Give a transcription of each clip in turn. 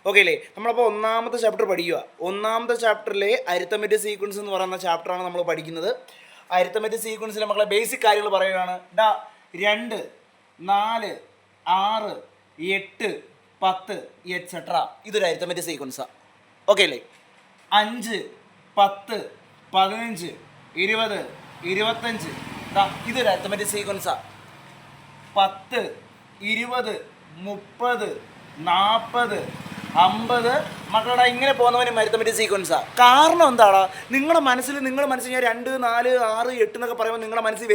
Okay അല്ലേ? നമ്മളപ്പോൾ ഒന്നാമത്തെ ചാപ്റ്റർ പഠിക്കുക. ഒന്നാമത്തെ ചാപ്റ്ററിലെ അരിത്തമെറ്റിക് സീക്വൻസ് എന്ന് പറയുന്ന ചാപ്റ്ററാണ് നമ്മൾ പഠിക്കുന്നത്. അരിത്തമെറ്റിക് സീക്വൻസിലെ മക്കളെ ബേസിക് കാര്യങ്ങൾ പറയുകയാണ്. 2, 4, 6, 8, 10 എറ്റ്സെട്ര. ഇതൊരു അരിത്തമെറ്റിക് സീക്വൻസാണ്. ഓക്കെ അല്ലേ? 5, 10, 15, 20, 25 ഇതൊരു അരിത്തമെറ്റിക് സീക്വൻസാണ്. 10, 20, 30, 40, 50 മക്കളുടെ ഇങ്ങനെ പോകുന്നവന് അരിത്തമെറ്റിക് സീക്വൻസാണ്. കാരണം എന്താടാ? നിങ്ങളുടെ മനസ്സിൽ ഞാൻ 2, 4, 6, 8 എന്നൊക്കെ പറയുമ്പോൾ നിങ്ങളുടെ മനസ്സിൽ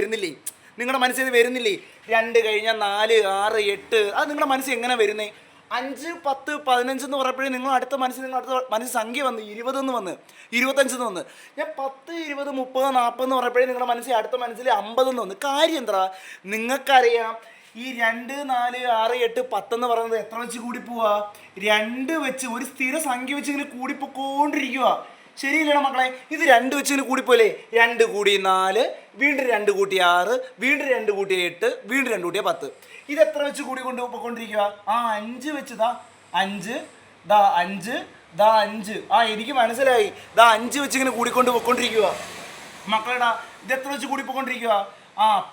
വരുന്നില്ലേ? 2 കഴിഞ്ഞാൽ 4, 6, 8 അത് നിങ്ങളുടെ മനസ്സിൽ എങ്ങനെ വരുന്നേ? 5, 10, 15 എന്ന് പറയുമ്പോഴേ നിങ്ങൾ അടുത്ത മനസ്സിൽ സംഖ്യ വന്ന് 20 എന്ന് വന്ന് 25 എന്ന് വന്ന്. ഞാൻ 10, 20, 30, 40 എന്ന് പറയുമ്പോഴേ നിങ്ങളുടെ അടുത്ത മനസ്സിൽ 50 എന്ന് വന്ന്. കാര്യം എന്താ? നിങ്ങൾക്കറിയാം ഈ 2, 4, 6, 8, 10 എന്ന് പറയുന്നത് എത്ര വെച്ച് കൂടി പോവാ? 2 വെച്ച് ഒരു സ്ഥിര സംഖ്യ വെച്ച് ഇങ്ങനെ കൂടിപ്പോയിക്കൊണ്ടിരിക്കുക. ശരിയില്ലേടാ മക്കളെ? ഇത് 2 വെച്ച് ഇങ്ങനെ കൂടിപ്പോലെ 2 കൂടി 4, വീണ്ടും 2 കൂട്ടി 6, വീണ്ടും 2 കൂട്ടി 8, വീണ്ടും 2 കൂട്ടിയ 10. ഇത് എത്ര വെച്ച് കൂടി കൊണ്ടുപോയിക്കൊണ്ടിരിക്കുക? 5 വെച്ച് 5, 5, 5. എനിക്ക് മനസ്സിലായി. 5 വെച്ച് ഇങ്ങനെ കൂടിക്കൊണ്ട് പോയിക്കൊണ്ടിരിക്കുക. മക്കളെടാ ഇത് എത്ര വെച്ച് കൂടിപ്പോയിക്കൊണ്ടിരിക്കുക?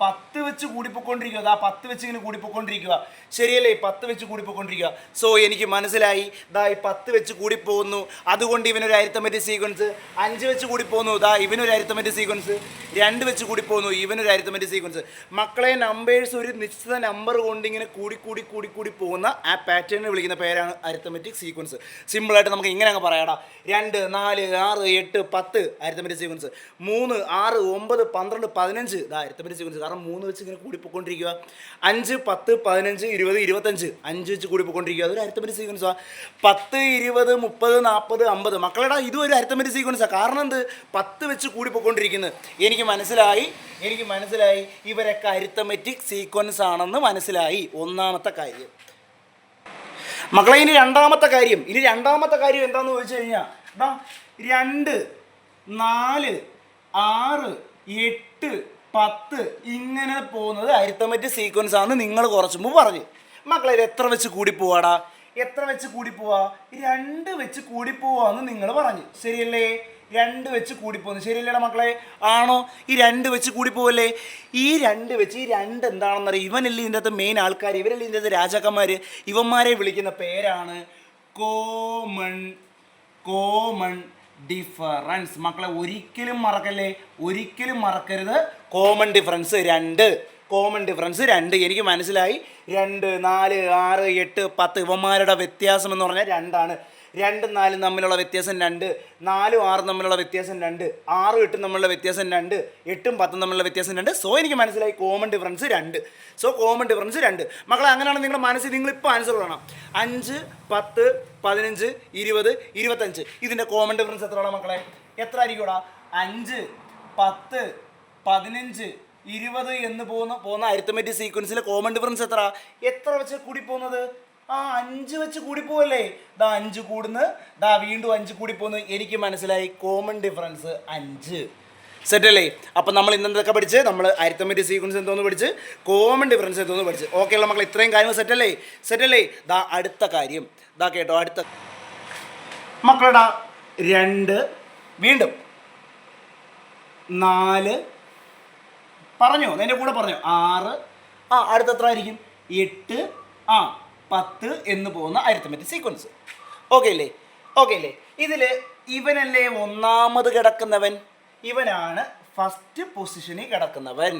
10 വെച്ച് കൂടിപ്പോയിക്കൊണ്ടിരിക്കുക. 10 വെച്ച് ഇങ്ങനെ കൂടിപ്പോയിക്കൊണ്ടിരിക്കുക. ശരിയല്ലേ? 10 വെച്ച് കൂടിപ്പോയിക്കൊണ്ടിരിക്കുക. സോ എനിക്ക് മനസ്സിലായി ഈ 10 വെച്ച് കൂടിപ്പോകുന്നു. അതുകൊണ്ട് ഇവനൊരു അരിത്തമെറ്റിക് സീക്വൻസ്. 5 വെച്ച് കൂടിപ്പോകുന്നു. ഇവനൊരു അരിത്തമെറ്റിക് സീക്വൻസ്. 2 വെച്ച് കൂടിപ്പോകുന്നു. ഇവനൊരു അരിത്തമെറ്റിക് സീക്വൻസ്. മക്കളെ നമ്പേഴ്സ് ഒരു നിശ്ചിത നമ്പർ കൊണ്ട് ഇങ്ങനെ കൂടി പോകുന്ന ആ പാറ്റേണിനെ വിളിക്കുന്ന പേരാണ് അരിത്തമെറ്റിക് സീക്വൻസ്. സിമ്പിളായിട്ട് നമുക്ക് ഇങ്ങനെ അങ്ങ് പറയാടാ. 2, 4, 6, 8, 10 അരിത്തമെറ്റിക് സീക്വൻസ്. 3, 6, 9, 12, 15 arithmetic sequence. കാരണം 3 വെച്ച് ഇങ്ങനെ കൂടിപ്പോയിക്കൊണ്ടിരിക്കുക. 5, 10, 15, 20, 25 5 വെച്ച് കൂടിപ്പോയിക്കൊണ്ടിരിക്കുക. അതൊരു അരിത്തമെറ്റിക് സീക്വൻസാണ്. 10, 20, 30, 40, 50 മക്കളെടാ ഇതും ഒരു അരിത്തമെറ്റിക് സീക്വൻസാണ്. കാരണം എന്ത്? 10 വെച്ച് കൂടിപ്പോയിക്കൊണ്ടിരിക്കുന്നത്. എനിക്ക് മനസ്സിലായി ഇവരൊക്കെ അരിത്തമെറ്റിക് സീക്വൻസ് ആണെന്ന് മനസ്സിലായി. ഒന്നാമത്തെ കാര്യം മക്കളെ. ഇനി രണ്ടാമത്തെ കാര്യം എന്താണെന്ന് ചോദിച്ചു കഴിഞ്ഞാൽ 2, 4, 6, 8, 10 ഇങ്ങനെ പോകുന്നത് അരിത്തമെറ്റിക് സീക്വൻസ് ആണെന്ന് നിങ്ങൾ കുറച്ച് മുമ്പ് പറഞ്ഞു. മക്കളെ ഇത് എത്ര വെച്ച് കൂടിപ്പോവാടാ? 2 വെച്ച് കൂടിപ്പോവാന്ന് നിങ്ങൾ പറഞ്ഞു. ശരിയല്ലേ? 2 വെച്ച് കൂടിപ്പോകുന്നു. ശരിയല്ലേടാ മക്കളെ? ആണോ? ഈ 2 വെച്ച് കൂടിപ്പോവല്ലേ? ഈ 2 എന്താണെന്നറിയാം? ഇവനല്ലേ ഇതിൻ്റെ അകത്ത് മെയിൻ ആൾക്കാർ, ഇവരല്ലേ ഇതിൻ്റെ അകത്ത് രാജാക്കന്മാർ. ഇവന്മാരെ വിളിക്കുന്ന പേരാണ് കോമൺ ഡിഫറൻസ്. മക്കളെ ഒരിക്കലും മറക്കരുത്. Common difference 2. എനിക്ക് മനസ്സിലായി. 2, 4, 6, 8, 10 ഇവന്മാരുടെ വ്യത്യാസം എന്ന് പറഞ്ഞാൽ 2ആണ്. 2, 4 തമ്മിലുള്ള വ്യത്യാസം 2, 4, 6 തമ്മിലുള്ള വ്യത്യാസം 2, 6, 8 തമ്മിലുള്ള വ്യത്യാസം 2, 8, 10 തമ്മിലുള്ള വ്യത്യാസം 2. സോ എനിക്ക് മനസ്സിലായി കോമൺ ഡിഫറൻസ് 2. മക്കളെ അങ്ങനെയാണ് നിങ്ങളുടെ മനസ്സിൽ നിങ്ങളിപ്പോൾ ആൻസർ പറയണം. 5, 10, 15, 20, 25 ഇതിൻ്റെ കോമൺ ഡിഫറൻസ് എത്രയാണ് മക്കളെ? എത്ര ആയിരിക്കൂടാ? 5, 10, 15, 20 എന്ന് പോകുന്ന അരിത്തമെറ്റിക് സീക്വൻസിലെ കോമൺ ഡിഫറൻസ് എത്ര വെച്ച് കൂടി പോകുന്നത്? 5 വെച്ച് കൂടിപ്പോവല്ലേ? 5 കൂടുന്നു. വീണ്ടും 5 കൂടിപ്പോകുന്നു. എനിക്ക് മനസ്സിലായി കോമൺ ഡിഫറൻസ് 5. സെറ്റല്ലേ? അപ്പം നമ്മൾ ഇന്നെന്തൊക്കെ പഠിച്ച്? നമ്മൾ അരിത്തമെറ്റിക് സീക്വൻസ് എന്തോന്ന് പഠിച്ച്, കോമൺ ഡിഫറൻസ് എന്തോന്ന് പഠിച്ച്. ഓക്കെ ഉള്ള മക്കൾ ഇത്രയും കാര്യങ്ങൾ സെറ്റല്ലേ? അടുത്ത കാര്യം കേട്ടോ. അടുത്ത മക്കളുടെ 2 വീണ്ടും 4 പറഞ്ഞോ? എൻ്റെ കൂടെ പറഞ്ഞോ? 6 അടുത്ത എത്ര ആയിരിക്കും? 8 10 എന്ന് പോകുന്ന അരിത്തമെറ്റിക് സീക്വൻസ്. ഓക്കെ അല്ലേ? ഇതിൽ ഇവനല്ലേ ഒന്നാമത് കിടക്കുന്നവൻ? ഇവനാണ് ഫസ്റ്റ് പൊസിഷനിൽ കിടക്കുന്നവൻ.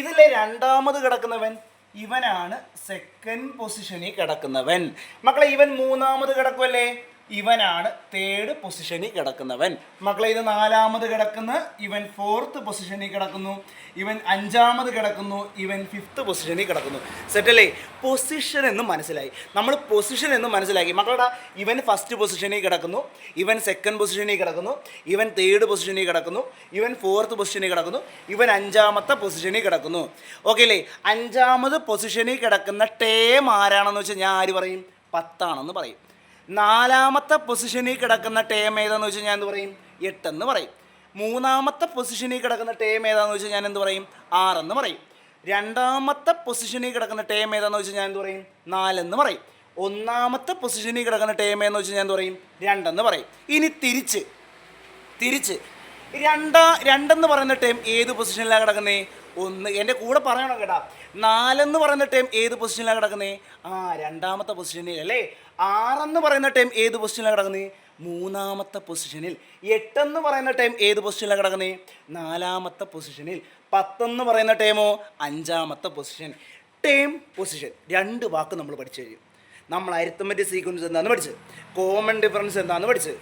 ഇതിലെ രണ്ടാമത് കിടക്കുന്നവൻ ഇവനാണ് സെക്കൻഡ് പൊസിഷനിൽ കിടക്കുന്നവൻ. മക്കളെ ഇവൻ മൂന്നാമത് കിടക്കുമല്ലേ? ഇവനാണ് തേർഡ് പൊസിഷനിൽ കിടക്കുന്നവൻ. മക്കളെ ഇത് 4ാമത് കിടക്കുന്ന ഇവൻ 4th പൊസിഷനിൽ കിടക്കുന്നു. ഇവൻ 5ാമത് കിടക്കുന്നു. ഇവൻ 5th പൊസിഷനിൽ കിടക്കുന്നു. സെറ്റല്ലേ? പൊസിഷൻ എന്ന് മനസ്സിലായി. നമ്മൾ പൊസിഷൻ എന്ന് മനസ്സിലാക്കി. മക്കളുടെ ഇവൻ ഫസ്റ്റ് പൊസിഷനിൽ കിടക്കുന്നു. ഇവൻ സെക്കൻഡ് പൊസിഷനിൽ കിടക്കുന്നു. ഇവൻ തേർഡ് പൊസിഷനിൽ കിടക്കുന്നു. ഇവൻ 4th പൊസിഷനിൽ കിടക്കുന്നു. ഇവൻ 5ാമത്തെ പൊസിഷനിൽ കിടക്കുന്നു. ഓക്കെ അല്ലേ? 5ാമത് പൊസിഷനിൽ കിടക്കുന്ന ടേം ആരാണെന്ന് വെച്ചാൽ ഞാൻ ആര് പറയും? 10 ആണെന്ന് പറയും. 4ാമത്തെ പൊസിഷനിൽ കിടക്കുന്ന ടേം ഏതാണെന്ന് വെച്ചാൽ ഞാൻ എന്ത് പറയും? 8 എന്ന് പറയും. 3ാമത്തെ പൊസിഷനിൽ കിടക്കുന്ന ടേം ഏതാണെന്ന് വെച്ചാൽ ഞാൻ എന്ത് പറയും? 6 എന്ന് പറയും. 2ാമത്തെ പൊസിഷനിൽ കിടക്കുന്ന ടേം ഏതാണെന്ന് വെച്ചാൽ ഞാൻ എന്ത് പറയും? 4 എന്ന് പറയും. ഒന്നാമത്തെ പൊസിഷനിൽ കിടക്കുന്ന ടേം എന്ന് വെച്ച് ഞാൻ എന്ത് പറയും? 2 എന്ന് പറയും. ഇനി തിരിച്ച് രണ്ടെന്ന് പറയുന്ന ടേം ഏത് പൊസിഷനിലാണ് കിടക്കുന്നത്? 1. എൻ്റെ കൂടെ പറയണം കേട്ടാ. 4 എന്ന് പറയുന്ന ടേം ഏത് പൊസിഷനിലാണ് കിടക്കുന്നത്? രണ്ടാമത്തെ പൊസിഷനിൽ അല്ലേ. 6 എന്ന് പറയുന്ന ടേം ഏത് പൊസിഷനിലാണ് കിടക്കുന്നത്? മൂന്നാമത്തെ പൊസിഷനിൽ. 8 എന്ന് പറയുന്ന ടൈം ഏത് പൊസിഷനിലാണ് കിടക്കുന്നത്? 4ാമത്തെ പൊസിഷനിൽ. 10 എന്ന് പറയുന്ന ടൈമോ 5ാമത്തെ പൊസിഷൻ. ടേം പൊസിഷൻ 2 വാക്ക് നമ്മൾ പഠിച്ചു കഴിയും. നമ്മൾ അരിത്തമെറ്റിക് സീക്വൻസ് എന്താണെന്ന് പഠിച്ച്, കോമൺ ഡിഫറൻസ് എന്താണെന്ന് പഠിച്ച്.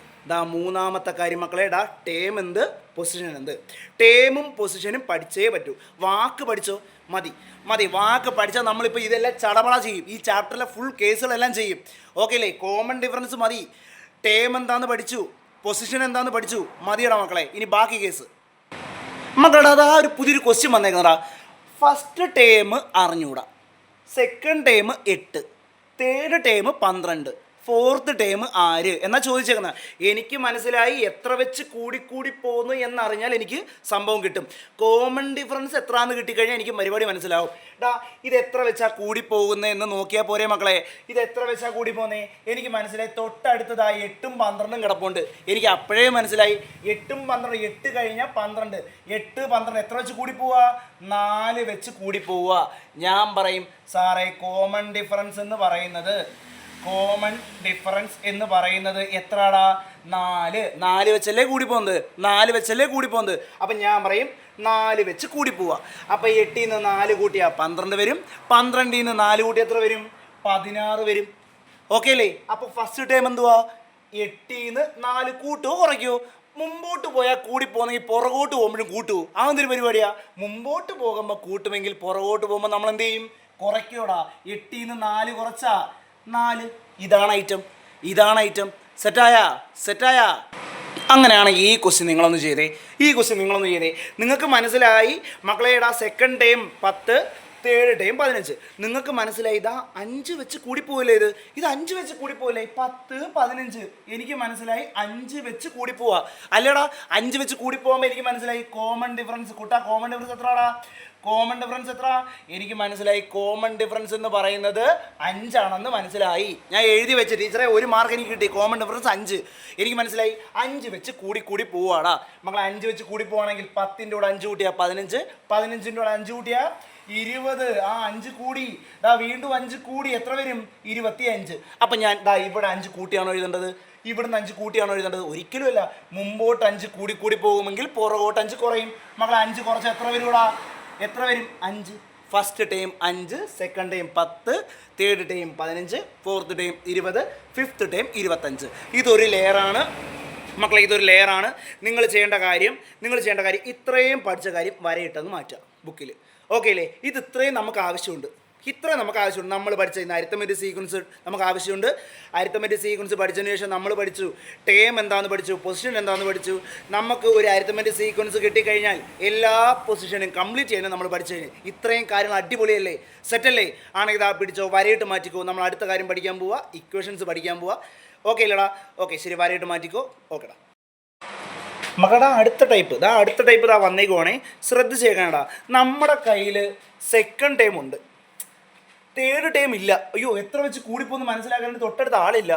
മൂന്നാമത്തെ കാര്യം മക്കളെ, ടേം എന്ത്, പൊസിഷൻ എന്ത്. ടേമും പൊസിഷനും പഠിച്ചേ പറ്റൂ. വാക്ക് പഠിച്ചോ മതി. വാക്ക് പഠിച്ചാൽ നമ്മളിപ്പോൾ ഇതെല്ലാം ചടപട ചെയ്യും. ഈ ചാപ്റ്ററിലെ ഫുൾ കേസുകളെല്ലാം ചെയ്യും. ഓക്കെ അല്ലേ? കോമൺ ഡിഫറൻസ് മതി. ടേം എന്താന്ന് പഠിച്ചു, പൊസിഷൻ എന്താന്ന് പഠിച്ചു, മതിയടാ മക്കളെ. ഇനി ബാക്കി കേസ് മക്കളുടെ ഒരു പുതിയൊരു ക്വസ്റ്റ്യൻ വന്നേക്കുന്നതാ. ഫസ്റ്റ് ടേം അറിഞ്ഞൂടാ, second term 8, third term 12, fourth term ആര് എന്നാ ചോദിച്ചേക്കുന്നത്. എനിക്ക് മനസ്സിലായി എത്ര വെച്ച് കൂടി പോകുന്നു എന്നറിഞ്ഞാൽ എനിക്ക് സംഭവം കിട്ടും. കോമൺ ഡിഫറൻസ് എത്രയാണെന്ന് കിട്ടിക്കഴിഞ്ഞാൽ എനിക്ക് പരിപാടി മനസ്സിലാവും. ഇത് എത്ര വെച്ചാൽ കൂടി പോകുന്നത് എന്ന് നോക്കിയാൽ പോരെ മക്കളെ. ഇത് എത്ര വെച്ചാൽ കൂടി പോകുന്നേ എനിക്ക് മനസ്സിലായി. തൊട്ടടുത്തതായി 8ഉം 12ഉം കിടപ്പുണ്ട്. എനിക്ക് അപ്പോഴേ മനസ്സിലായി 8ഉം 12, 8 കഴിഞ്ഞാൽ 12, 8, 12 എത്ര വെച്ച് കൂടി പോവുക? 4 വെച്ച് കൂടി പോവുക. ഞാൻ പറയും സാറേ കോമൺ ഡിഫറൻസ് എന്ന് പറയുന്നത് എത്രടാ? 4 വെച്ചല്ലേ കൂടി പോകുന്നത്. അപ്പം ഞാൻ പറയും 4 വെച്ച് കൂടി പോവുക. അപ്പം 8ൽ നിന്ന് 4 കൂട്ടിയാൽ 12 വരും. 12ൽ നിന്ന് 4 കൂട്ടി എത്ര വരും? 16 വരും. ഓക്കെ അല്ലേ? അപ്പോൾ ഫസ്റ്റ് ടൈം എന്തുവാ? 8ൽ നിന്ന് 4 കൂട്ടുമോ കുറയ്ക്കുമോ? മുമ്പോട്ട് പോയാൽ കൂടി പോകുന്നെങ്കിൽ പുറകോട്ട് പോകുമ്പോഴും കൂട്ടുമോ? അതെന്തൊരു പരിപാടിയാ? മുമ്പോട്ട് പോകുമ്പോൾ കൂട്ടുമെങ്കിൽ പുറകോട്ട് പോകുമ്പോൾ നമ്മൾ എന്ത് ചെയ്യും? കുറയ്ക്കോടാ. 8ൽ നിന്ന് 4 കുറച്ചാ 4. ഇതാണ് ഐറ്റം. സെറ്റായ അങ്ങനെയാണെങ്കിൽ ഈ ക്വസ്റ്റ്യൻ നിങ്ങളൊന്ന് ചെയ്തേ. നിങ്ങൾക്ക് മനസ്സിലായി മക്കളെ. Second time 10, third time 15. നിങ്ങൾക്ക് മനസ്സിലായി 5 വെച്ച് കൂടിപ്പോവില്ലേ? ഇത് 5 വെച്ച് കൂടിപ്പോവില്ലേ? 10, 15. എനിക്ക് മനസ്സിലായി 5 വെച്ച് കൂടിപ്പോവാ. അല്ലേടാ 5 വെച്ച് കൂടിപ്പോകുമ്പോൾ എനിക്ക് മനസ്സിലായി കോമൺ ഡിഫറൻസ്. കോമൺ ഡിഫറൻസ് എത്രടാ? എനിക്ക് മനസ്സിലായി കോമൺ ഡിഫറൻസ് എന്ന് പറയുന്നത് 5 ആണെന്ന് മനസ്സിലായി. ഞാൻ എഴുതി വെച്ച് ടീച്ചറെ 1 മാർക്ക് എനിക്ക് കിട്ടി. Common difference 5. എനിക്ക് മനസ്സിലായി 5 വെച്ച് കൂടി പോവാടാ മക്കളെ. 5 വെച്ച് കൂടി പോവാണെങ്കിൽ 10ൻ്റെ കൂടെ 5 കൂട്ടിയാൽ 15, 15ൻ്റെ കൂടെ 5 കൂട്ടിയാൽ 20. 5 കൂടി വീണ്ടും 5 കൂടി എത്ര വരും? 25. അപ്പം ഞാൻ ഇവിടെ 5 കൂട്ടിയാണോ എഴുതേണ്ടത്? ഇവിടുന്ന് 5 കൂട്ടിയാണോ എഴുതേണ്ടത്? ഒരിക്കലുമല്ല. മുമ്പോട്ട് 5 കൂടി പോകുമെങ്കിൽ പുറകോട്ട് 5 കുറയും. മക്കളെ 5 കുറച്ച് എത്ര വരൂടാ? 5. First time 5, second time 10, third time 15, fourth time 20, fifth time 25. ഇതൊരു ലെയറാണ് മക്കളെ. നിങ്ങൾ ചെയ്യേണ്ട കാര്യം ഇത്രയും പഠിച്ച കാര്യം വരയിട്ടെന്ന് മാറ്റുക ബുക്കിൽ. ഓക്കെ അല്ലേ? ഇത് ഇത്രയും നമുക്ക് ആവശ്യമുണ്ട്. നമ്മൾ പഠിച്ച ഇന്ന് അരിത്തമെറ്റിക് സീക്വൻസ് നമുക്ക് ആവശ്യമുണ്ട്. അരിത്തമെറ്റിക് സീക്വൻസ് പഠിച്ചതിന് ശേഷം നമ്മൾ പഠിച്ചു ടേം എന്താണെന്ന് പഠിച്ചു, പൊസിഷൻ എന്താണെന്ന് പഠിച്ചു. നമുക്ക് ഒരു അരിത്തമെറ്റിക് സീക്വൻസ് കിട്ടിക്കഴിഞ്ഞാൽ എല്ലാ പൊസിഷനും കംപ്ലീറ്റ് ചെയ്യാനും നമ്മൾ പഠിച്ചു കഴിഞ്ഞു. ഇത്രയും കാര്യങ്ങൾ അടിപൊളിയല്ലേ? സെറ്റല്ലേ? ആണെങ്കിൽ പിടിച്ചോ, വരയിട്ട് മാറ്റിക്കോ. നമ്മൾ അടുത്ത കാര്യം പഠിക്കാൻ പോവുക, ഇക്വേഷൻസ് പഠിക്കാൻ പോവുക. ഓക്കെ അല്ലേടാ? ഓക്കെ ശരി, വരയിട്ട് മാറ്റിക്കോ. ഓക്കെടാ മക്കളുടെ അടുത്ത ടൈപ്പ് വന്നേക്കുവാണേ. ശ്രദ്ധിച്ചേക്കണടാ. നമ്മുടെ കയ്യിൽ സെക്കൻഡ് ടൈം ഉണ്ട്, തേർഡ് ടൈം ഇല്ല. അയ്യോ എത്ര വെച്ച് കൂടിപ്പോന്ന് മനസ്സിലാക്കാൻ തൊട്ടടുത്ത ആളില്ല.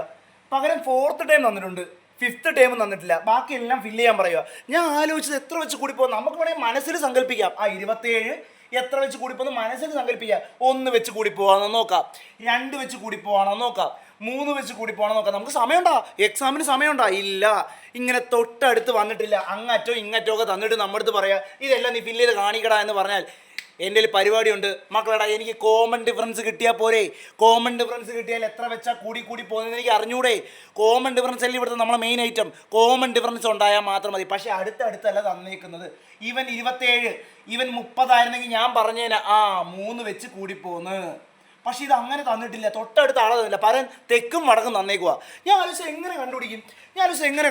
പകരം ഫോർത്ത് ടൈം തന്നിട്ടുണ്ട്, ഫിഫ്ത്ത് ടൈം തന്നിട്ടില്ല. ബാക്കി എല്ലാം ഫില്ല് ചെയ്യാൻ പറയുക. ഞാൻ ആലോചിച്ചത് എത്ര വെച്ച് കൂടിപ്പോകും. നമുക്ക് വേണമെങ്കിൽ മനസ്സിൽ സങ്കല്പിക്കാം. 27 എത്ര വെച്ച് കൂടിപ്പോന്ന് മനസ്സിൽ സങ്കല്പിക്കാം. 1 വെച്ച് കൂടിപ്പോവാണോ നോക്കാം, 2 വെച്ച് കൂടിപ്പോവാണോ നോക്കാം, 3 വെച്ച് കൂടിപ്പോവാണോ നോക്കാം. നമുക്ക് സമയമുണ്ടോ? എക്സാമിന് സമയമുണ്ടോ? ഇല്ല. ഇങ്ങനെ തൊട്ടടുത്ത് വന്നിട്ടില്ല, അങ്ങറ്റോ ഇങ്ങറ്റോ ഒക്കെ തന്നിട്ട് നമ്മുടെ അടുത്ത് പറയാം ഇതെല്ലാം നീ ഫില്ല് ചെയ്ത് കാണിക്കടാ എന്ന് പറഞ്ഞാൽ എൻ്റെ ഒരു പരിപാടിയുണ്ട് മക്കളടാ. എനിക്ക് കോമൺ ഡിഫറൻസ് കിട്ടിയാൽ പോരെ? കോമൺ ഡിഫറൻസ് കിട്ടിയാൽ എത്ര വെച്ചാൽ കൂടി പോകുന്നതെന്ന് എനിക്ക് അറിഞ്ഞൂടെ? കോമൺ ഡിഫറൻസ് അല്ലേ ഇവിടുത്തെ നമ്മളെ മെയിൻ ഐറ്റം. കോമൺ ഡിഫറൻസ് ഉണ്ടായാൽ മാത്രം മതി. പക്ഷേ അടുത്തല്ല തന്നേക്കുന്നത്. ഇവൻ 27, ഇവൻ 30 ആയിരുന്നെങ്കിൽ ഞാൻ പറഞ്ഞേനെ 3 വെച്ച് കൂടിപ്പോന്ന്. പക്ഷെ ഇത് അങ്ങനെ തന്നിട്ടില്ല, തൊട്ടടുത്ത ആളെ തന്നില്ല. പരൻ തെക്കും വടക്കും തന്നേക്കുക. ഞാൻ ആലോചിച്ച് എങ്ങനെ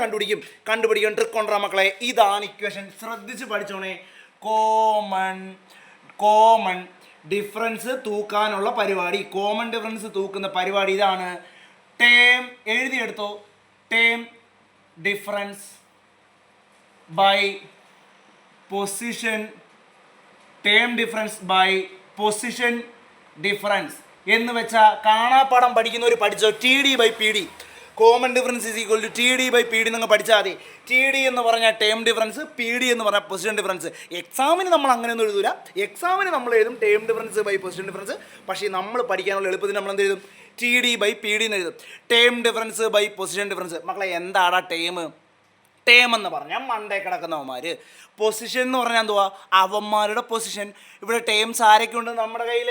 കണ്ടുപിടിക്കും? കണ്ടുപിടിക്കാൻ ട്രിക്ക് കൊണ്ടുവരാം മക്കളെ. ഇതാണ് ഇക്വേഷൻ. ശ്രദ്ധിച്ച് പഠിച്ചോണേ. കോമൺ ഡിഫറൻസ് തൂക്കാനുള്ള പരിപാടി, കോമൺ ഡിഫറൻസ് തൂക്കുന്ന പരിപാടി ഇതാണ്. ടേം എഴുതിയെടുത്തോ. Term difference by position. Term difference by position difference. എന്ന് വെച്ചാൽ കാണാപ്പാടം പഠിക്കുന്നവർ പഠിച്ചോ, T D by P D, common difference is equal to T D by P D നിങ്ങൾ പഠിച്ചാൽ മതി. ടി ഡി എന്ന് പറഞ്ഞാൽ ടേം ഡിഫറൻസ്, പി ഡി എന്ന് പറഞ്ഞാൽ പൊസിഷൻ ഡിഫറൻസ്. എക്സാമിന് നമ്മൾ അങ്ങനെയൊന്നും എഴുതൂല. എക്സാമിന് നമ്മൾ എഴുതും term difference by position difference. പക്ഷേ നമ്മൾ പഠിക്കാനുള്ള എളുപ്പത്തിന് നമ്മൾ എന്ത് എഴുതും? T D by P D എന്ന് എഴുതും. Term difference by position difference. മക്കളെ എന്താടാ ടേം? ടേം എന്ന് പറഞ്ഞാൽ മണ്ടേ കിടക്കുന്നവന്മാർ. പൊസിഷൻ എന്ന് പറഞ്ഞാൽ എന്തുവാ? അവന്മാരുടെ പൊസിഷൻ. ഇവിടെ ടേംസ് ആരൊക്കെ ഉണ്ട് നമ്മുടെ കയ്യിൽ?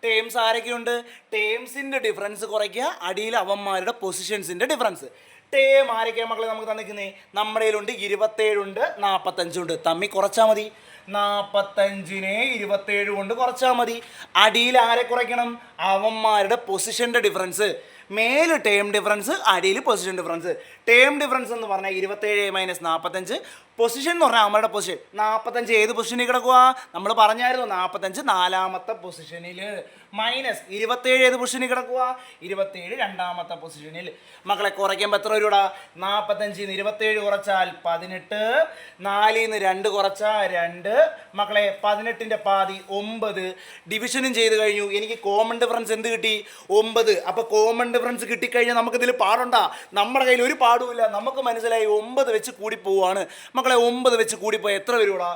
ടേംസ് ആരൊക്കെയുണ്ട്? ടേംസിൻ്റെ ഡിഫറൻസ് കുറയ്ക്കുക, അടിയിൽ അവന്മാരുടെ പൊസിഷൻസിൻ്റെ ഡിഫറൻസ്. ടേം ആരൊക്കെയാണ് മക്കളെ നമുക്ക് തന്നിരിക്കുന്നത്? നമ്മുടെ കയ്യിലുണ്ട് 27 ഉണ്ട്, 45 ഉണ്ട്. തമ്മിൽ കുറച്ചാൽ മതി. 45നെ 27 കൊണ്ട് കുറച്ചാൽ മതി. അടിയിൽ ആരെ കുറയ്ക്കണം? അവന്മാരുടെ പൊസിഷൻ്റെ ഡിഫറൻസ്. മേല് ടേം ഡിഫറൻസ്, അടിയിൽ പൊസിഷൻ ഡിഫറൻസ്. ടേം ഡിഫറൻസ് എന്ന് പറഞ്ഞാൽ 27 മൈനസ് 45. പൊസിഷൻ എന്ന് പറഞ്ഞാൽ നമ്മുടെ പൊസിഷൻ. 45 ഏത് പൊസിഷനിൽ കിടക്കുക? നമ്മൾ പറഞ്ഞായിരുന്നു 45 4ാമത്തെ പൊസിഷനിൽ. മൈനസ് 27 ഏത് പൊസിഷനിൽ കിടക്കുക? 27 2ാമത്തെ പൊസിഷനിൽ. മക്കളെ കുറയ്ക്കുമ്പോൾ എത്ര രൂപ? 45 27 കുറച്ചാൽ 18, 4 2 കുറച്ചാൽ 2. മക്കളെ 18ൻ്റെ പാതി 9. ഡിവിഷനും ചെയ്ത് കഴിഞ്ഞു. എനിക്ക് കോമൺ ഡിഫറൻസ് എന്ത് കിട്ടി? 9. അപ്പോൾ കോമൺ ഡിഫറൻസ് കിട്ടിക്കഴിഞ്ഞാൽ നമുക്കിതിൽ പാടുണ്ടാ? നമ്മുടെ കയ്യിൽ ഒരു പാടുമില്ല. നമുക്ക് മനസ്സിലായി 9 വെച്ച് കൂടിപ്പോവാണ്. മക്കളെ 9 വെച്ച് കൂടിപ്പോയി എത്ര വരൂടാ?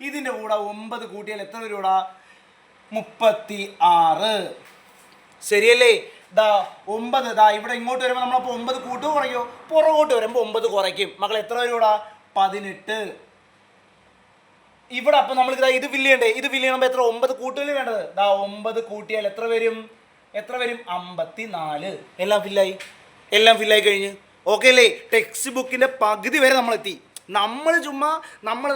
ഇതിൻ്റെ കൂടെ 9 കൂട്ടിയാൽ എത്ര വരൂടാ? 36. ശരിയല്ലേ? ദാ 9. ദാ ഇവിടെ ഇങ്ങോട്ട് വരുമ്പോൾ നമ്മളപ്പോൾ 9 കൂട്ടുമോ കുറയ്ക്കോ? പുറകോട്ട് വരുമ്പോൾ 9 കുറയ്ക്കും. മക്കൾ എത്ര വരൂടാ? 18. ഇവിടെ അപ്പം നമ്മൾ ഇത് ഫില്ല് ചെയ്യണ്ടേ? ഇത് ഫില്ല് ചെയ്യുമ്പോൾ എത്ര? 9 കൂട്ടുകയല്ലേ വേണ്ടത്? ദാ 9 കൂട്ടിയാൽ എത്ര വരും? 54. എല്ലാം ഫില്ലായി. എല്ലാം ഫില്ലായി കഴിഞ്ഞ് ഓക്കെ അല്ലേ? ടെക്സ്റ്റ് ബുക്കിൻ്റെ പകുതി വരെ നമ്മളെത്തി. നമ്മൾ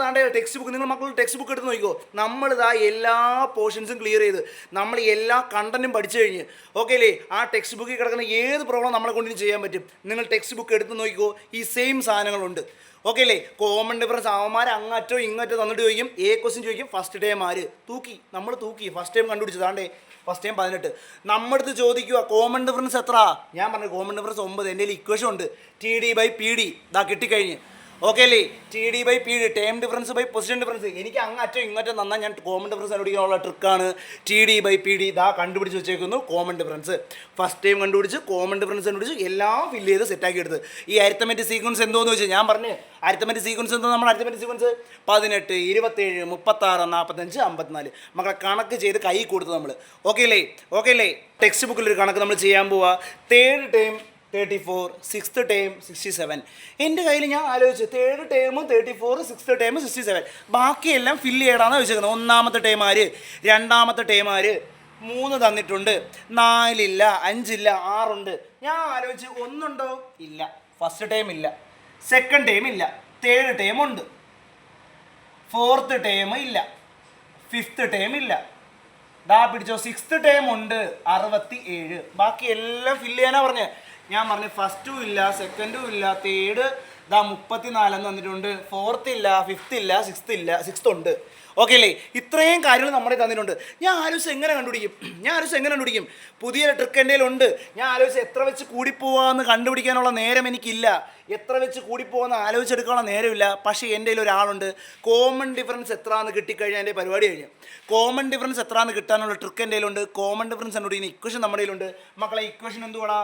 താണ്ടെ ടെക്സ്റ്റ് ബുക്ക്, നിങ്ങൾ മക്കൾ ടെക്സ്റ്റ് ബുക്ക് എടുത്ത് നോക്കിക്കോ. നമ്മളിതാ എല്ലാ പോർഷൻസും ക്ലിയർ ചെയ്ത് നമ്മൾ എല്ലാ കണ്ടന്റും പഠിച്ചു കഴിഞ്ഞ് ഓക്കെ അല്ലേ? ആ ടെക്സ്റ്റ് ബുക്കിൽ കിടക്കുന്ന ഏത് പ്രോബ്ലം നമ്മളെ കൊണ്ടിന് ചെയ്യാൻ പറ്റും. നിങ്ങൾ ടെക്സ്റ്റ് ബുക്ക് എടുത്ത് നോക്കിക്കോ, ഈ സെയിം സാധനങ്ങളുണ്ട് ഓക്കെ അല്ലേ? കോമൺ ഡിഫറൻസ് അവന്മാർ അങ്ങറ്റോ ഇങ്ങറ്റോ തന്നിട്ട് ചോദിക്കും. ക്വസ്റ്റ്യൻ ചോദിക്കും ഫസ്റ്റ് ടൈം ആര് തൂക്കി? നമ്മൾ തൂക്കി ഫസ്റ്റ് ടൈം കണ്ടുപിടിച്ചതാണ്ടേ. First time 18. നമ്മുടെ അടുത്ത് ചോദിക്കുക കോമൺ ഡിഫറൻസ് എത്ര? ഞാൻ പറഞ്ഞു കോമൺ ഡിഫറൻസ് 9. എൻ്റെ കയ്യിൽ ഇക്വേഷൻ ഉണ്ട്. T D by P D ഇതാ കിട്ടിക്കഴിഞ്ഞ് ഓക്കെ അല്ലേ? T D by P D term difference by position difference. എനിക്ക് അങ്ങറ്റോ ഇങ്ങറ്റോ തന്നാൽ ഞാൻ കോമൺ ഡിഫറൻസ് കണ്ടുപിടിക്കാനുള്ള ട്രിക്കാണ് T D by P D. ഇതാ കണ്ടുപിടിച്ച് വെച്ചേക്കുന്നു കോമൺ ഡിഫറൻസ്. ഫസ്റ്റ് ടൈം കണ്ടുപിടിച്ച് കോമൺ ഡിഫറൻസ് കണ്ടുപിടിച്ച് എല്ലാം ഫില്ല് ചെയ്ത് സെറ്റാക്കി എടുത്ത്. ഈ അരിത്തമെറ്റിക് സീക്വൻസ് എന്തോന്ന് വെച്ചാൽ ഞാൻ പറഞ്ഞു അരിത്തമെറ്റിക് സീക്വൻസ് എന്തോ? നമ്മുടെ അരിത്തമെറ്റിക് സീക്വൻസ് 18 27 36 45 54. മക്കളെ കണക്ക് ചെയ്ത് കൈ കൊടുത്ത് നമ്മൾ ഓക്കെ അല്ലേ? ഓക്കെ അല്ലേ? ടെക്സ്റ്റ് ബുക്കിലൊരു കണക്ക് നമ്മൾ ചെയ്യാൻ പോവുക. Third time 34, sixth time 67. എൻ്റെ കയ്യിൽ ഞാൻ ആലോചിച്ചു തേർഡ് ടൈമും 34, സിക്സ്ത് ടൈമും 67. ബാക്കിയെല്ലാം ഫില്ല് ചെയ്യണമെന്ന് വെച്ചേക്കുന്നത്. ഒന്നാമത്തെ ടൈം ആര്? രണ്ടാമത്തെ ടൈം ആര്? 3 തന്നിട്ടുണ്ട്. 4 ഇല്ല, 5 ഇല്ല, 6 ഉണ്ട്. ഞാൻ ആലോചിച്ച് 1 ഉണ്ടോ? ഇല്ല. ഫസ്റ്റ് ടൈം ഇല്ല, സെക്കൻഡ് ടൈം ഇല്ല, തേർഡ് ടൈം ഉണ്ട്, ഫോർത്ത് ടൈം ഇല്ല, ഫിഫ്ത്ത് ടൈം ഇല്ല. ദാ പിടിച്ചോ, സിക്സ്ത് ടൈം ഉണ്ട് 67. ബാക്കി എല്ലാം ഫില്ല് ചെയ്യാനാ പറഞ്ഞത്. ഞാൻ പറഞ്ഞു ഫസ്റ്റും ഇല്ല, സെക്കൻഡും ഇല്ല, തേർഡ് ദാ 34 തന്നിട്ടുണ്ട്, ഫോർത്ത് ഇല്ല, ഫിഫ്ത്ത് ഇല്ല, സിക്സ്ത് ഉണ്ട് ഓക്കെ അല്ലേ? ഇത്രയും കാര്യങ്ങൾ നമ്മളെ തന്നിട്ടുണ്ട്. ഞാൻ ആലോചിച്ച് എങ്ങനെ കണ്ടുപിടിക്കും? പുതിയ ട്രിക്ക് എൻ്റെ കയ്യിലുണ്ട്. ഞാൻ ആലോചിച്ച് എത്ര വെച്ച് കൂടിപ്പോവാന്ന് കണ്ടുപിടിക്കാനുള്ള നേരം എനിക്കില്ല. എത്ര വെച്ച് കൂടിപ്പോവാന്ന് ആലോചിച്ചെടുക്കാനുള്ള നേരമില്ല. പക്ഷേ എൻ്റെ കയ്യിൽ ഒരാളുണ്ട്. കോമൺ ഡിഫറൻസ് എത്രയാണെന്ന് കിട്ടിക്കഴിഞ്ഞാൽ എൻ്റെ പരിപാടി കഴിഞ്ഞു. കോമൺ ഡിഫറൻസ് എത്രയാണെന്ന് കിട്ടാനുള്ള ട്രിക്ക് എൻ്റെ കയ്യിലുണ്ട്. കോമൺ ഡിഫറൻസ് കണ്ടുപിടിക്കുന്ന ഇക്വേഷൻ നമ്മുടെ കയ്യിലുണ്ട്. മക്കളെ ഇക്വേഷൻ എന്തുവാടാ?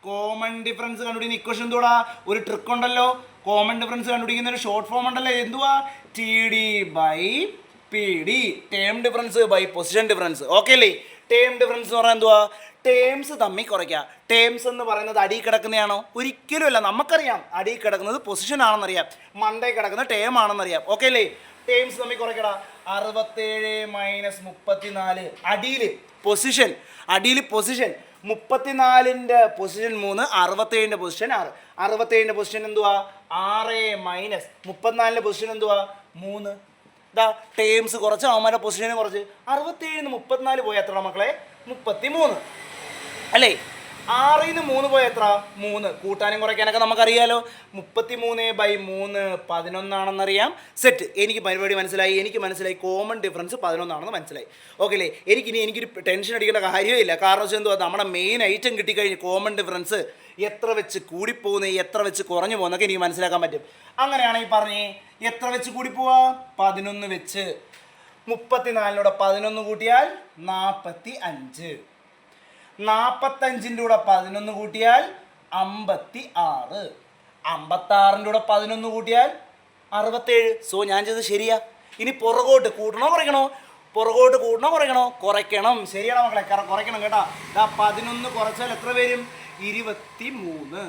കോമൺ ഡിഫറൻസ് കണ്ടുപിടിക്കുന്ന ഇക്വേഷൻ എന്തുവാടാ? ഒരു ട്രിക്ക് ഉണ്ടല്ലോ. കോമൺ ഡിഫറൻസ് കണ്ടുപിടിക്കുന്ന ഒരു ഷോർട്ട് ഫോം ഉണ്ടല്ലോ. എന്തുവാ? T D by P D, term difference by position difference okay അല്ലേ? ടേം ഡിഫറൻസ് എന്ന് പറഞ്ഞാൽ എന്തുവാ? ടേംസ് തമ്മിൽ കുറയ്ക്കുക. ടേംസ് എന്ന് പറയുന്നത് അടിയിൽ കിടക്കുന്നതാണോ? ഒരിക്കലും അല്ല. നമുക്കറിയാം അടിയിൽ കിടക്കുന്നത് പൊസിഷൻ ആണെന്നറിയാം, മണ്ടേ കിടക്കുന്ന ടേം ആണെന്നറിയാം ഓക്കെ അല്ലേ? ടേംസ് തമ്മിൽ കുറയ്ക്കടാ. 67 മൈനസ് 34. അടിയിൽ പൊസിഷൻ 34ൻ്റെ പൊസിഷൻ 3, 67ൻ്റെ പൊസിഷൻ 6. 67ൻ്റെ പൊസിഷൻ എന്തുവാ? 6 മൈനസ് 34ൻ്റെ പൊസിഷൻ എന്തുവാ? 3. ഇതാ ടേംസ് കുറച്ച് അവന്മാരുടെ പൊസിഷന് കുറച്ച്. 67 34 പോയ എത്ര മക്കളെ? 33 അല്ലേ? 6 3 പോയ എത്ര? 3. കൂട്ടാനും കുറയ്ക്കാനൊക്കെ നമുക്കറിയാലോ. 33/3 11 ആണെന്നറിയാം. സെറ്റ്. എനിക്ക് പരിപാടി മനസ്സിലായി. എനിക്ക് മനസ്സിലായി കോമൺ ഡിഫറൻസ് 11 ആണെന്ന് മനസ്സിലായി ഓക്കെ അല്ലേ? എനിക്കൊരു ടെൻഷൻ അടിക്കേണ്ട കാര്യമില്ല. കാരണം വെച്ചാൽ എന്തുവാ? നമ്മുടെ മെയിൻ ഐറ്റം കിട്ടിക്കഴിഞ്ഞ് കോമൺ ഡിഫറൻസ് എത്ര വെച്ച് കൂടിപ്പോകുന്നത്, എത്ര വെച്ച് കുറഞ്ഞു പോകുന്നതൊക്കെ എനിക്ക് മനസ്സിലാക്കാൻ പറ്റും. അങ്ങനെയാണെങ്കിൽ പറഞ്ഞേ എത്ര വെച്ച് കൂടിപ്പോവാ? 11 വെച്ച്. 34 11 കൂട്ടിയാൽ 45. 45ൻ്റെ കൂടെ 11 കൂട്ടിയാൽ 56. 56ൻ്റെ കൂടെ 11 കൂട്ടിയാൽ 67. സോ ഞാൻ ചെയ്തത് ശരിയാ. ഇനി പുറകോട്ട് കൂട്ടണോ കുറയ്ക്കണോ? പുറകോട്ട് കൂട്ടണോ കുറയ്ക്കണോ? കുറയ്ക്കണം. ശരിയാണോ മക്കളെ? കുറയ്ക്കണം കേട്ടോ. 11 കുറച്ചാൽ എത്ര വരും? 23.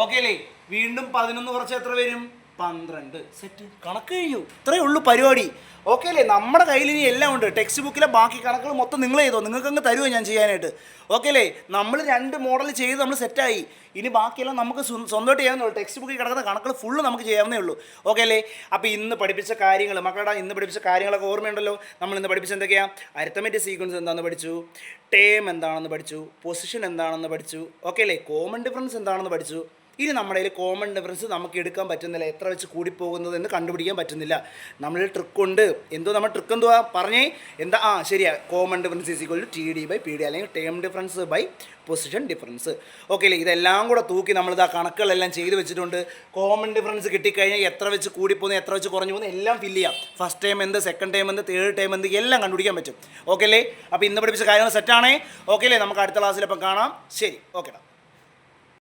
ഓക്കെ അല്ലേ? വീണ്ടും 11 കുറച്ചാൽ എത്ര വരും? 12. സെറ്റ്. കണക്ക് കഴിഞ്ഞു. ഇത്രയേ ഉള്ളൂ പരിപാടി. ഓക്കെ അല്ലേ? നമ്മുടെ കയ്യിൽ ഇനി എല്ലാം ഉണ്ട്. ടെക്സ്റ്റ് ബുക്കിലെ ബാക്കി കണക്കുകൾ മൊത്തം നിങ്ങൾ ചെയ്തോ. നിങ്ങൾക്ക് അങ്ങ് തരുമോ ഞാൻ ചെയ്യാനായിട്ട്? ഓക്കെ അല്ലേ? നമ്മൾ 2 മോഡൽ ചെയ്ത് നമ്മൾ സെറ്റായി. ഇനി ബാക്കിയെല്ലാം നമുക്ക് സ്വന്തമായിട്ട് ചെയ്യാവുന്നുള്ളൂ. ടെക്സ്റ്റ് ബുക്കിൽ കിടക്കുന്ന കണക്കുകൾ ഫുള്ള് നമുക്ക് ചെയ്യാവുന്നേ ഉള്ളൂ. ഓക്കെ അല്ലേ? അപ്പോൾ ഇന്ന് പഠിപ്പിച്ച കാര്യങ്ങൾ മക്കളുടെ ഇന്ന് പഠിപ്പിച്ച കാര്യങ്ങളൊക്കെ ഓർമ്മയുണ്ടല്ലോ. നമ്മൾ ഇന്ന് പഠിപ്പിച്ച എന്തൊക്കെയാണ്? അരിത്തമെറ്റിക് സീക്വൻസ് എന്താണെന്ന് പഠിച്ചു, ടേം എന്താണെന്ന് പഠിച്ചു, പൊസിഷൻ എന്താണെന്ന് പഠിച്ചു. ഓക്കെ അല്ലേ? കോമൺ ഡിഫറൻസ് എന്താണെന്ന് പഠിച്ചു. ഇനി നമ്മുടെ കയ്യിൽ കോമൺ ഡിഫറൻസ് നമുക്ക് എടുക്കാൻ പറ്റുന്നില്ല, എത്ര വെച്ച് കൂടിപ്പോകുന്നത് എന്ന് കണ്ടുപിടിക്കാൻ പറ്റുന്നില്ല. നമ്മൾ ട്രിക്കുണ്ട്. എന്തോ നമ്മൾ ട്രിക്ക് എന്തുവാ പറഞ്ഞേ? എന്താ? ശരിയാ. Common difference is equal to T D by P D, അല്ലെങ്കിൽ term difference by position difference. Okay അല്ലേ? ഇതെല്ലാം കൂടെ തൂക്കി നമ്മളിത് ആ കണക്കുകളെല്ലാം ചെയ്ത് വെച്ചിട്ടുണ്ട്. കോമൺ ഡിഫറൻസ് കിട്ടിക്കഴിഞ്ഞാൽ എത്ര വെച്ച് കൂടിപ്പോകുന്നു, എത്ര വെച്ച് കുറഞ്ഞു പോകുന്നു എല്ലാം ഫില്ല് ചെയ്യാം. ഫസ്റ്റ് ടൈം എന്ത്, സെക്കൻഡ് ടൈം എന്ത്, തേർഡ് ടൈം എന്ത്, എല്ലാം കണ്ടുപിടിക്കാൻ പറ്റും. ഓക്കെ അല്ലേ? അപ്പോൾ ഇന്ന് പഠിപ്പിച്ച കാര്യങ്ങൾ സെറ്റാണേ. ഓക്കെ അല്ലേ? നമുക്ക് അടുത്ത ക്ലാസ്സിലപ്പം കാണാം. ശരി. ഓക്കെടാ.